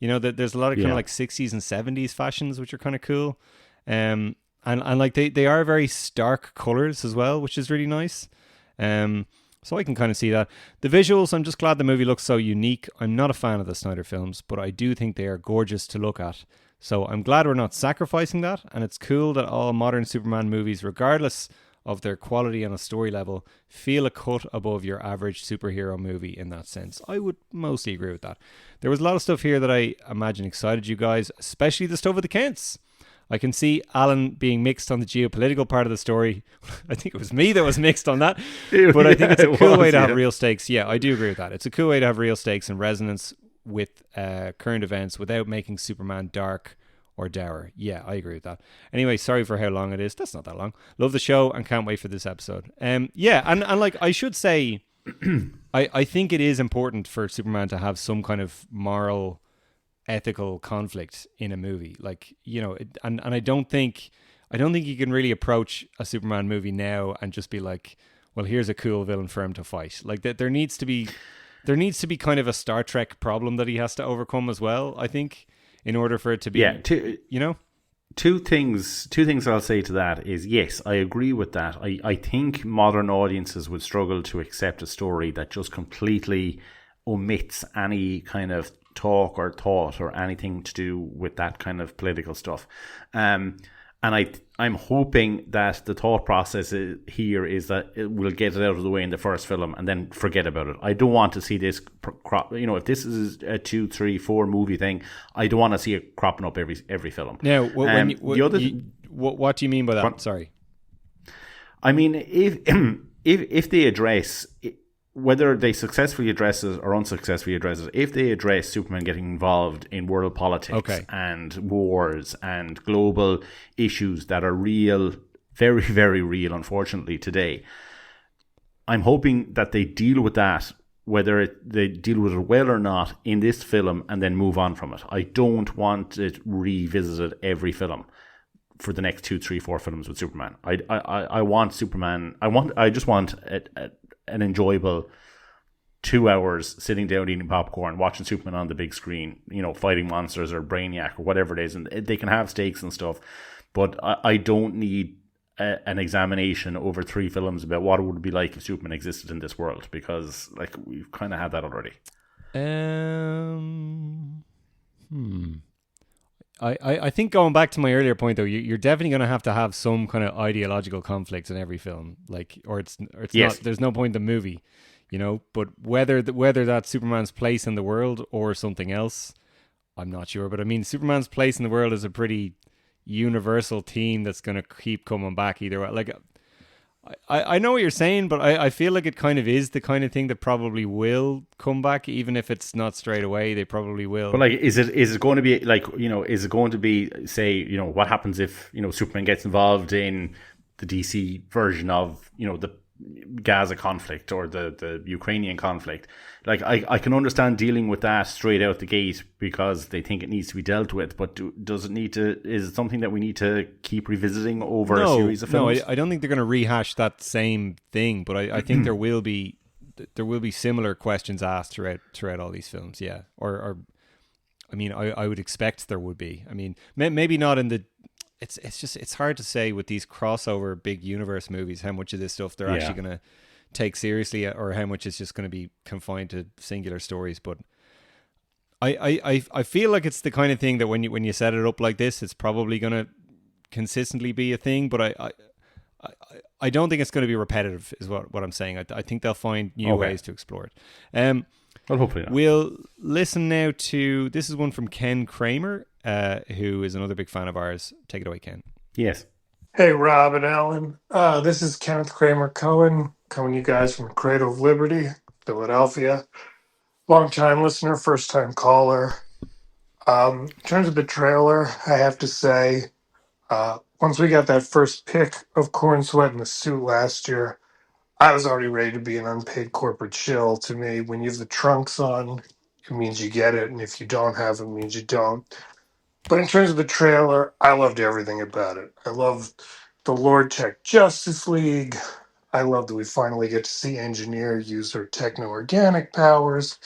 You know, that there's a lot of kind of like 60s and 70s fashions, which are kind of cool. And like they are very stark colors as well, which is really nice. So I can kind of see that. The visuals, I'm just glad the movie looks so unique. I'm not a fan of the Snyder films, but I do think they are gorgeous to look at. So I'm glad we're not sacrificing that. And it's cool that all modern Superman movies, regardless of their quality on a story level, feel a cut above your average superhero movie in that sense. I would mostly agree with that. There was a lot of stuff here that I imagine excited you guys, especially the stuff with the Kents. I can see Alan being mixed on the geopolitical part of the story. I think it was me that was mixed on that. But I think it's a cool way to have real stakes. Yeah, I do agree with that. It's a cool way to have real stakes and resonance with current events without making Superman dark or dour. Yeah, I agree with that. Anyway, sorry for how long it is. That's not that long. Love the show and can't wait for this episode. And like I should say, I think it is important for Superman to have some kind of moral, ethical conflict in a movie. Like, you know, and I don't think you can really approach a Superman movie now and just be like, well, here's a cool villain for him to fight. Like that there needs to be kind of a Star Trek problem that he has to overcome as well, I think, in order for it to be, you know? Two things I'll say to that is, yes, I agree with that. I think modern audiences would struggle to accept a story that just completely omits any kind of talk or thought or anything to do with that kind of political stuff. And I'm hoping that the thought process here is that it will get it out of the way in the first film and then forget about it. I don't want to see this crop. You know, if this is a 2, 3, 4 movie thing, I don't want to see it cropping up every film. Now, what do you mean by that? Sorry. I mean, if they address whether they successfully address it or unsuccessfully address it, if they address Superman getting involved in world politics and wars and global issues that are real, very, very real, unfortunately, today, I'm hoping that they deal with that, whether they deal with it well or not, in this film and then move on from it. I don't want it revisited every film for the next 2, 3, 4 films with Superman. I want Superman. I just want an enjoyable 2 hours sitting down eating popcorn, watching Superman on the big screen, you know, fighting monsters or Brainiac or whatever it is, and they can have stakes and stuff, but I don't need an examination over 3 films about what it would be like if Superman existed in this world, because like we've kind of had that already. I think going back to my earlier point though, you're definitely going to have some kind of ideological conflicts in every film, like, or it's yes. not. There's no point in the movie, you know. But whether that's Superman's place in the world or something else, I'm not sure. But I mean, Superman's place in the world is a pretty universal theme that's going to keep coming back either way. Like, I know what you're saying, but I feel like it kind of is the kind of thing that probably will come back, even if it's not straight away. They probably will. But like, is it going to be like, you know, is it going to be, say, you know, what happens if, you know, Superman gets involved in the DC version of, you know, the Gaza conflict or the Ukrainian conflict? Like, I can understand dealing with that straight out the gate because they think it needs to be dealt with, but does it need to, is it something that we need to keep revisiting over a series of films? No, I don't think they're going to rehash that same thing, but I think there will be similar questions asked throughout all these films, I mean, I would expect there would be. I mean, maybe not in the it's hard to say with these crossover big universe movies how much of this stuff they're actually going to take seriously or how much is just going to be confined to singular stories. But I feel like it's the kind of thing that when you set it up like this, it's probably going to consistently be a thing. But I don't think it's going to be repetitive, is what I'm saying. I think they'll find new ways to explore it. Well, hopefully not. We'll listen now to, this is one from Ken Kramer, who is another big fan of ours. Take it away, Ken. Yes. Hey, Rob and Alan. This is Kenneth Kramer Cohen, coming to you guys from Cradle of Liberty, Philadelphia. Long-time listener, first-time caller. In terms of the trailer, I have to say, once we got that first pick of Corn Sweat in the suit last year, I was already ready to be an unpaid corporate shill. To me, when you have the trunks on, it means you get it, and if you don't have it, it means you don't. But in terms of the trailer, I loved everything about it. I loved the Lord Tech Justice League. I love that we finally get to see Engineer use her techno-organic powers.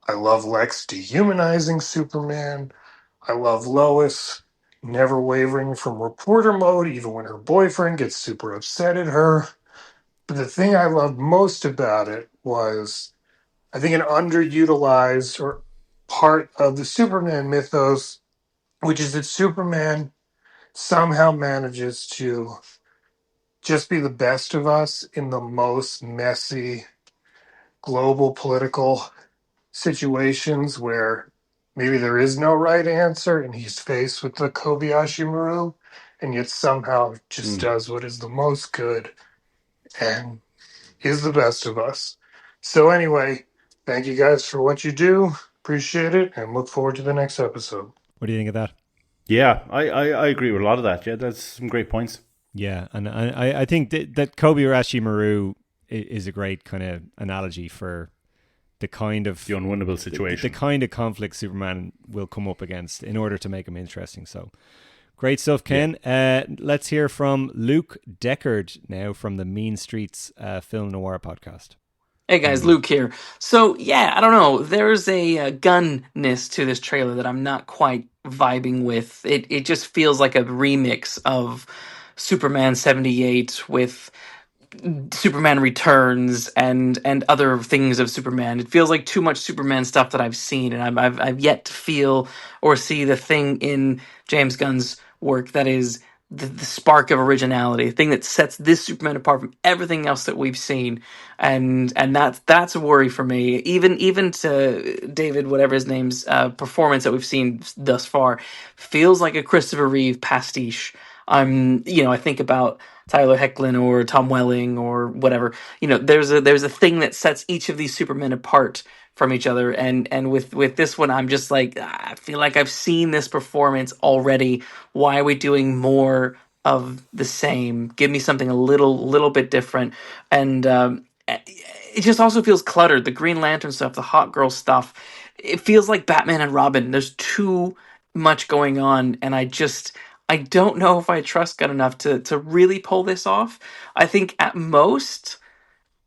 I love Lex dehumanizing Superman. I love Lois never wavering from reporter mode, even when her boyfriend gets super upset at her. But the thing I loved most about it was, I think, an underutilized or part of the Superman mythos, which is that Superman somehow manages to just be the best of us in the most messy global political situations where maybe there is no right answer and he's faced with the Kobayashi Maru, and yet somehow just does what is the most good and is the best of us. So anyway, thank you guys for what you do. Appreciate it and look forward to the next episode. What do you think of that? Yeah, I agree with a lot of that. Yeah, that's some great points. Yeah, and I think that Kobayashi Maru is a great kind of analogy for the kind of the unwinnable situation, the kind of conflict Superman will come up against in order to make him interesting. So great stuff, Ken. Yeah. Let's hear from Luke Deckard now from the Mean Streets Film Noir podcast. Hey guys, Luke here. So yeah, I don't know. There's a Gunn-ness to this trailer that I'm not quite vibing with. It just feels like a remix of Superman 78 with Superman Returns and other things of Superman. It feels like too much Superman stuff that I've seen, and I've yet to feel or see the thing in James Gunn's work that is the spark of originality, the thing that sets this Superman apart from everything else that we've seen, and that's a worry for me. Even to David, whatever his name's performance that we've seen thus far, feels like a Christopher Reeve pastiche. I think about Tyler Hoechlin or Tom Welling or whatever. There's a thing that sets each of these Supermen apart from each other, and with this one, I'm just like, I feel like I've seen this performance already. Why are we doing more of the same? Give me something a little bit different. And it just also feels cluttered. The Green Lantern stuff, the Hot Girl stuff, it feels like Batman and Robin. There's too much going on, and I don't know if I trust Gunn enough to really pull this off. I think at most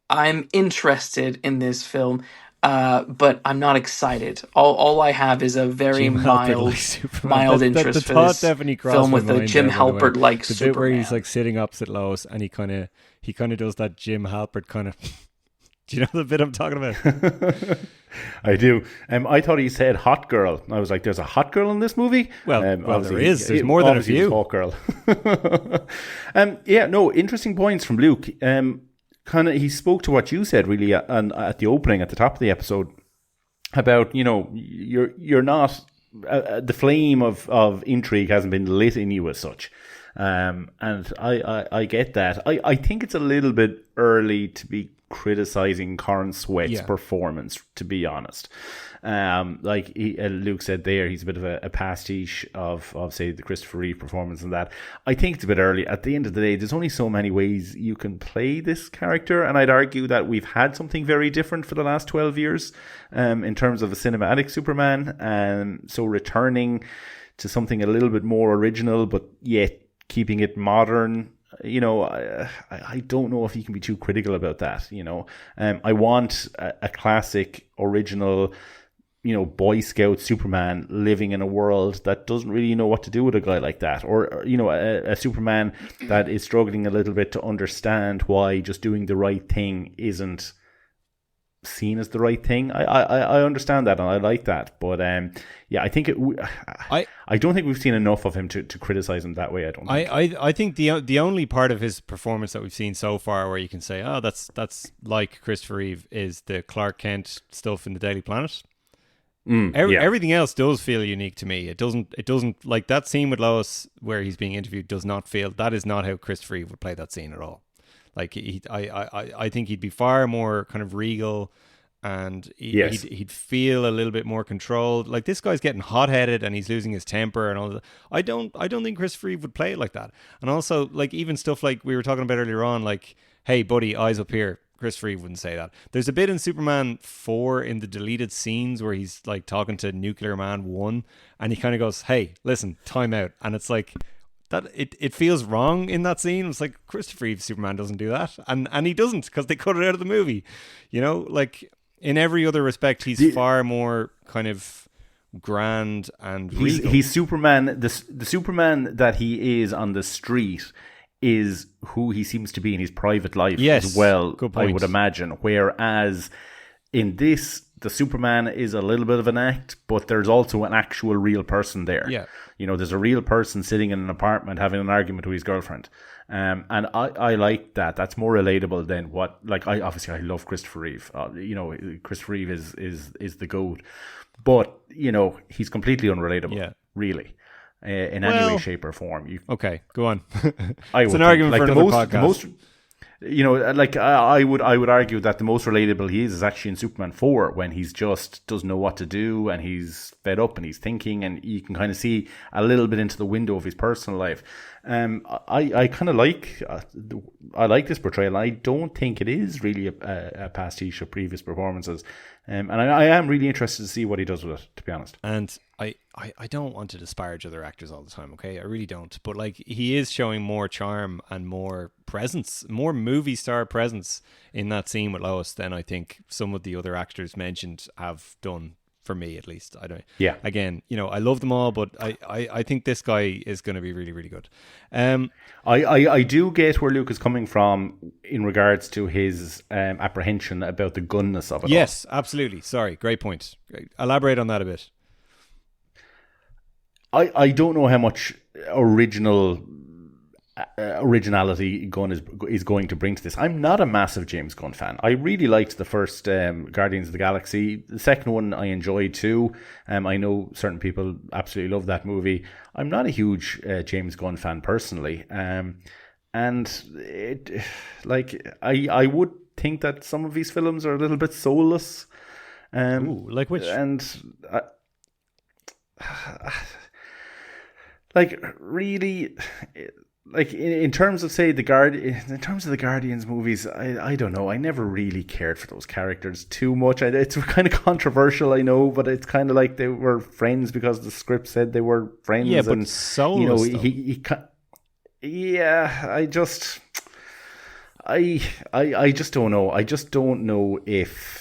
I'm interested in this film, but I'm not excited. All I have is a very mild interest for this film with a Jim Halpert like the Superman. bit where he's like sitting opposite Lois and he kind of does that Jim Halpert kind of. Do you know the bit I'm talking about? I do. I thought he said hot girl. I was like, there's a hot girl in this movie? Well, there is. There's more than a few. Hot girl. Interesting points from Luke. He spoke to what you said really at the opening, at the top of the episode, about, you're not, the flame of intrigue hasn't been lit in you as such. And I get that. I think it's a little bit early to be criticizing Corn Sweat's performance, to be honest. Luke said there, he's a bit of a pastiche of say the Christopher Reeve performance and that. I think it's a bit early. At the end of the day, there's only so many ways you can play this character, and I'd argue that we've had something very different for the last 12 years in terms of a cinematic Superman, and so returning to something a little bit more original but yet keeping it modern, I don't know if you can be too critical about that. I want a classic, original Boy Scout Superman living in a world that doesn't really know what to do with a guy like that, or a Superman that is struggling a little bit to understand why just doing the right thing isn't seen as the right thing. I understand that and I like that, but I think I don't think we've seen enough of him to criticize him that way. I think the only part of his performance that we've seen so far where you can say, oh, that's like Christopher Reeve, is the Clark Kent stuff in the Daily Planet. Everything else does feel unique to me. It doesn't like that scene with Lois where he's being interviewed does not feel, that is not how Christopher Reeve would play that scene at all. Like I think he'd be far more kind of regal, and he'd feel a little bit more controlled. Like, this guy's getting hot-headed and he's losing his temper and all that. I don't think Christopher Reeve would play it like that. And also, like, even stuff like we were talking about earlier on, like, hey buddy, eyes up here. Christopher Reeve wouldn't say that. There's a bit in Superman 4 in the deleted scenes where he's like talking to Nuclear Man 1 and he kind of goes, hey, listen, time out. And it's like that it feels wrong in that scene. It's like, Christopher Reeve Superman doesn't do that. And he doesn't, because they cut it out of the movie. Like, in every other respect, he's far more kind of grand and regal. He's Superman. The Superman that he is on the street is who he seems to be in his private life as well, I would imagine. Whereas in this, the Superman is a little bit of an act, but there's also an actual real person there. Yeah. There's a real person sitting in an apartment having an argument with his girlfriend. And I like that. That's more relatable than what, like, I love Christopher Reeve. Christopher Reeve is the GOAT. But, he's completely unrelatable, really. In any way, shape, or form. Okay, go on. It's an argument for another podcast. I would argue that the most relatable he is actually in Superman 4, when he's just doesn't know what to do and he's fed up and he's thinking, and you can kind of see a little bit into the window of his personal life. I kind of like this portrayal. I don't think it is really a pastiche of previous performances. And I am really interested to see what he does with it, to be honest. And I don't want to disparage other actors all the time, okay? I really don't. But, like, he is showing more charm and more presence, more movie star presence in that scene with Lois than I think some of the other actors mentioned have done, for me at least. I don't. Yeah. Again, I love them all, but I think this guy is going to be really, really good. I do get where Luke is coming from in regards to his apprehension about the Gunness of it. Yes, absolutely. Sorry, great point. Elaborate on that a bit. I don't know how much originality Gunn is going to bring to this. I'm not a massive James Gunn fan. I really liked the first Guardians of the Galaxy. The second one I enjoyed too. I know certain people absolutely love that movie. I'm not a huge James Gunn fan personally. And it, like, I would think that some of these films are a little bit soulless. Like which? And like, really, like, in terms of, say, in terms of the Guardians movies, I don't know. I never really cared for those characters too much. It's kind of controversial, I know, but it's kind of like they were friends because the script said they were friends. Yeah, but soulless, I just don't know. I just don't know if.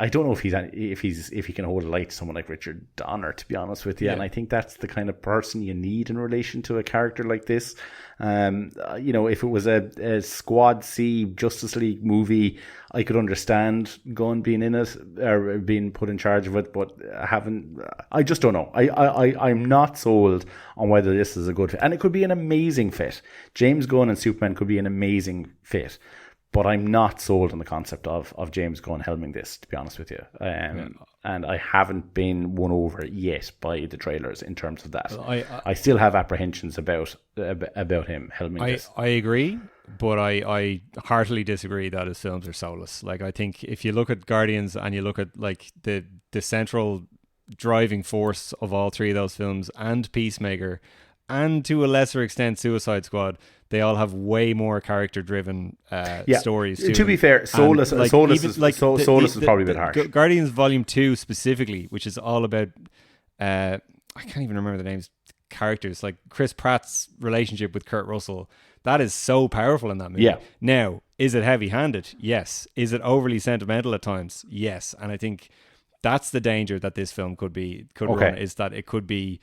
I don't know if he can hold a light to someone like Richard Donner, to be honest with you. Yeah. And I think that's the kind of person you need in relation to a character like this. If it was a Squad C Justice League movie, I could understand Gunn being in it or being put in charge of it, but I just don't know. I'm not sold on whether this is a good fit. And it could be an amazing fit. James Gunn and Superman could be an amazing fit. But I'm not sold on the concept of James Gunn helming this, to be honest with you. And I haven't been won over yet by the trailers in terms of that. I still have apprehensions about him helming this. I agree, but I heartily disagree that his films are soulless. Like, I think if you look at Guardians and you look at, like, the central driving force of all three of those films, and Peacemaker, and to a lesser extent Suicide Squad, they all have way more character-driven stories. To be fair, Soulless is probably a bit harsh. Guardians Volume 2 specifically, which is all about, I can't even remember the names, characters, like Chris Pratt's relationship with Kurt Russell. That is so powerful in that movie. Yeah. Now, is it heavy-handed? Yes. Is it overly sentimental at times? Yes. And I think That's the danger that this film could Okay. run, is that it could be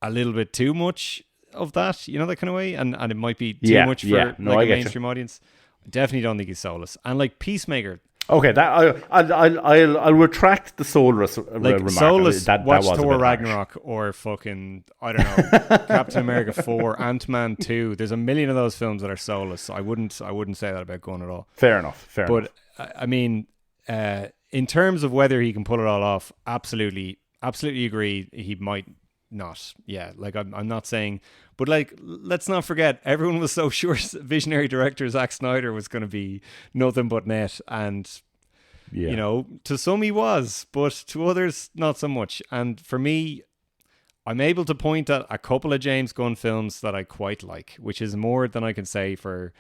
a little bit too much of that, you know, that kind of way, and it might be too much for No, I like a get you. mainstream audience. I definitely don't think he's soulless. And like Peacemaker, Okay, that I'll retract the soulless like remark. soulless, That watch was a Thor bit harsh. Ragnarok or fucking, I don't know, Captain America 4, Ant-Man 2. There's a million of those films that are soulless. I wouldn't say that about Gunn at all. Fair enough. But I mean, in terms of whether he can pull it all off, absolutely agree. He might not. Yeah, like I'm not saying, but like, let's not forget, everyone was so sure visionary director Zack Snyder was going to be nothing but net, and you know, to some he was, but to others not so much. And for me, I'm able to point at a couple of James Gunn films that I quite like, which is more than I can say for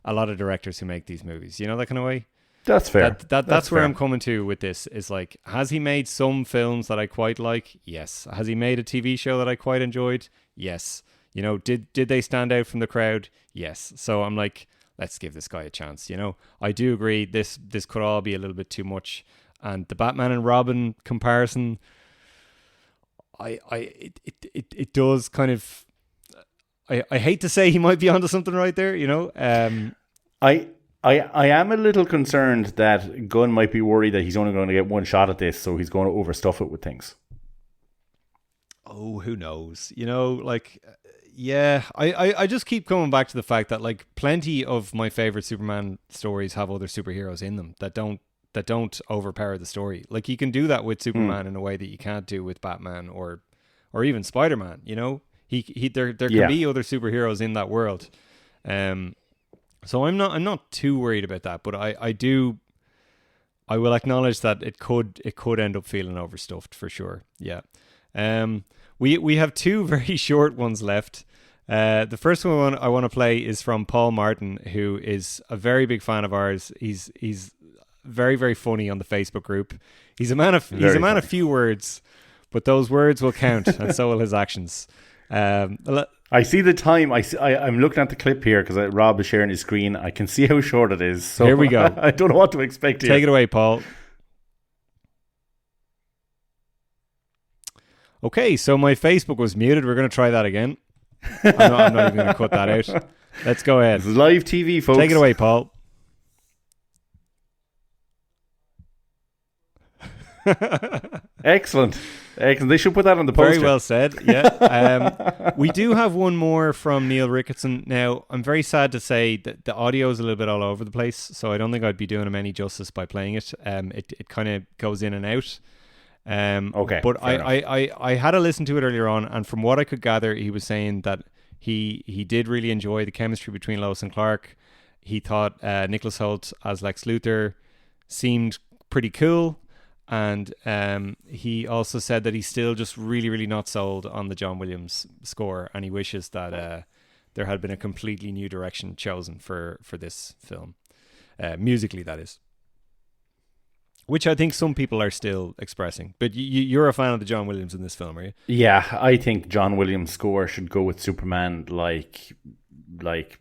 a lot of directors who make these movies. You know, that kind of way. That's fair. That's where fair. I'm coming to with this, is like, has he made some films that I quite like? Yes. Has he made a TV show that I quite enjoyed? Yes. You know, did they stand out from the crowd? Yes. So I'm like, let's give this guy a chance. You know, I do agree this could all be a little bit too much. And the Batman and Robin comparison, it does kind of, I hate to say he might be onto something right there, you know. I am a little concerned that Gunn might be worried that he's only going to get one shot at this, so he's going to overstuff it with things. Oh, who knows? You know, like, yeah, I just keep coming back to the fact that like plenty of my favorite Superman stories have other superheroes in them that don't overpower the story. Like, you can do that with Superman in a way that you can't do with Batman or even Spider-Man. You know, there can be other superheroes in that world. So I'm not too worried about that, but I will acknowledge that it could end up feeling overstuffed for sure. Yeah. We have two very short ones left. The first one I want to play is from Paul Martin, who is a very big fan of ours. He's very, very funny on the Facebook group. He's a man of few words, but those words will count, and so will his actions. I see the time. I'm looking at the clip here because Rob is sharing his screen. I can see how short it is. So here we go. I don't know what to expect here. Take it away, Paul. Okay, so my Facebook was muted. We're going to try that again. I'm not even going to cut that out. Let's go ahead. This is live TV, folks. Take it away, Paul. Excellent. They should put that on the poster. Very well said. Yeah. We do have one more from Neil Ricketson. Now, I'm very sad to say that the audio is a little bit all over the place, so I don't think I'd be doing him any justice by playing it. It kind of goes in and out. Okay. But I had a listen to it earlier on, and from what I could gather, he was saying that he did really enjoy the chemistry between Lois and Clark. He thought Nicholas Hoult as Lex Luthor seemed pretty cool. And he also said that he's still just really, really not sold on the John Williams score, and he wishes that there had been a completely new direction chosen for this film, musically, that is. Which I think some people are still expressing. But you're a fan of the John Williams in this film, are you? Yeah, I think John Williams' score should go with Superman like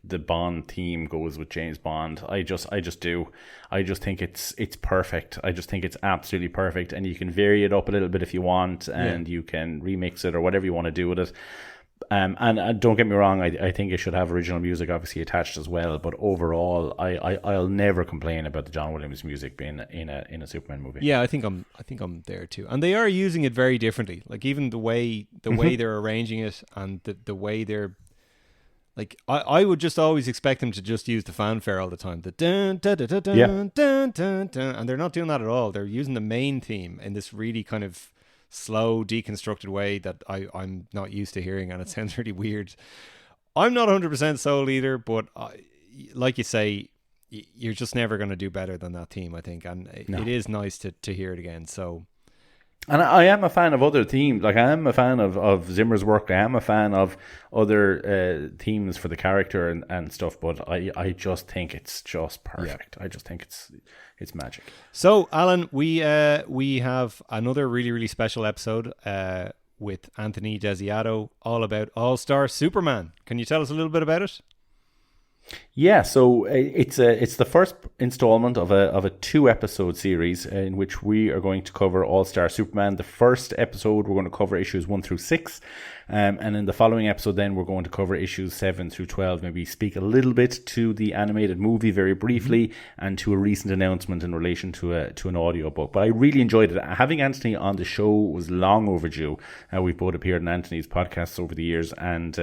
the Bond theme goes with James Bond. I just do. I just think it's perfect. I just think it's absolutely perfect, and you can vary it up a little bit if you want, and you can remix it or whatever you want to do with it. And don't get me wrong, I think it should have original music obviously attached as well. But overall, I'll never complain about the John Williams music being in a Superman movie. Yeah, I think I'm there too. And they are using it very differently. Like even the way they're arranging it, and the way they're. Like, I would just always expect them to just use the fanfare all the time. The dun, dun, dun, dun, dun, dun, dun, dun, and they're not doing that at all. They're using the main theme in this really kind of slow, deconstructed way that I'm not used to hearing, and it sounds really weird. I'm not 100% sold either, but like you say, you're just never going to do better than that theme, I think. And it is nice to hear it again, so... And I am a fan of other themes. Like, I am a fan of Zimmer's work. I am a fan of other themes for the character and stuff. But I just think it's just perfect. Yeah. I just think it's magic. So, Alan, we have another really, really special episode with Anthony Desiato, all about All-Star Superman. Can you tell us a little bit about it? Yeah, so it's the first installment of a 2-episode series in which we are going to cover All-Star Superman. The first episode we're going to cover issues 1 through 6, and in the following episode then we're going to cover issues 7 through 12. Maybe speak a little bit to the animated movie very briefly, and to a recent announcement in relation to an audiobook. But I really enjoyed it. Having Anthony on the show was long overdue. We've both appeared in Anthony's podcasts over the years, and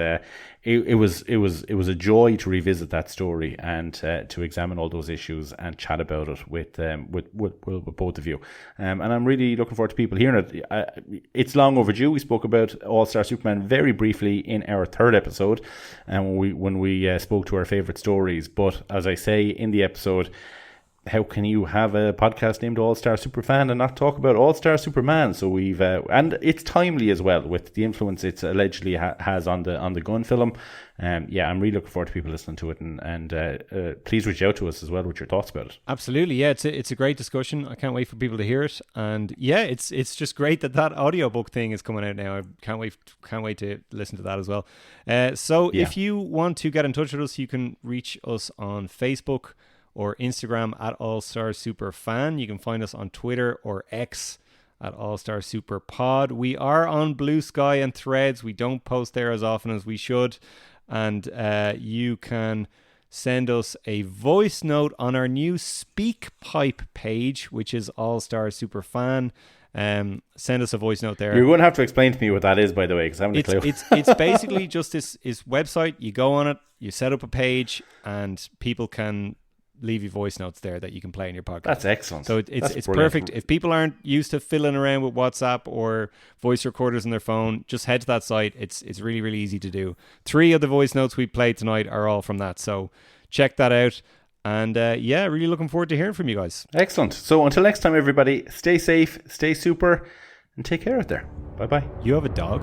it was a joy to revisit that story and to examine all those issues and chat about it with both of you. And I'm really looking forward to people hearing it. It's long overdue. We spoke about All-Star Superman very briefly in our 3rd episode, and when we spoke to our favorite stories. But as I say in the episode, how can you have a podcast named All-Star Superfan and not talk about All-Star Superman? So we've and it's timely as well with the influence it's allegedly has on the Gunn film. Yeah, I'm really looking forward to people listening to it, and please reach out to us as well with your thoughts about it. Absolutely, yeah, it's a great discussion. I can't wait for people to hear it, and yeah, it's just great that audiobook thing is coming out now. I can't wait to listen to that as well. So if you want to get in touch with us, you can reach us on Facebook or Instagram at AllStarSuperFan. You can find us on Twitter or X at AllStarSuperPod. We are on BlueSky and Threads. We don't post there as often as we should. And you can send us a voice note on our new SpeakPipe page, which is AllStarSuperFan. Send us a voice note there. You're going to have to explain to me what that is, by the way, because I haven't a clue. It's basically just this website. You go on it, you set up a page, and people can leave you voice notes there that you can play in your podcast. That's excellent. So it's perfect. If people aren't used to fiddling around with WhatsApp or voice recorders on their phone, just head to that site. It's really, really easy to do. 3 of the voice notes we played tonight are all from that. So check that out. And yeah, really looking forward to hearing from you guys. Excellent. So until next time, everybody, stay safe, stay super, and take care out there. Bye-bye. You have a dog?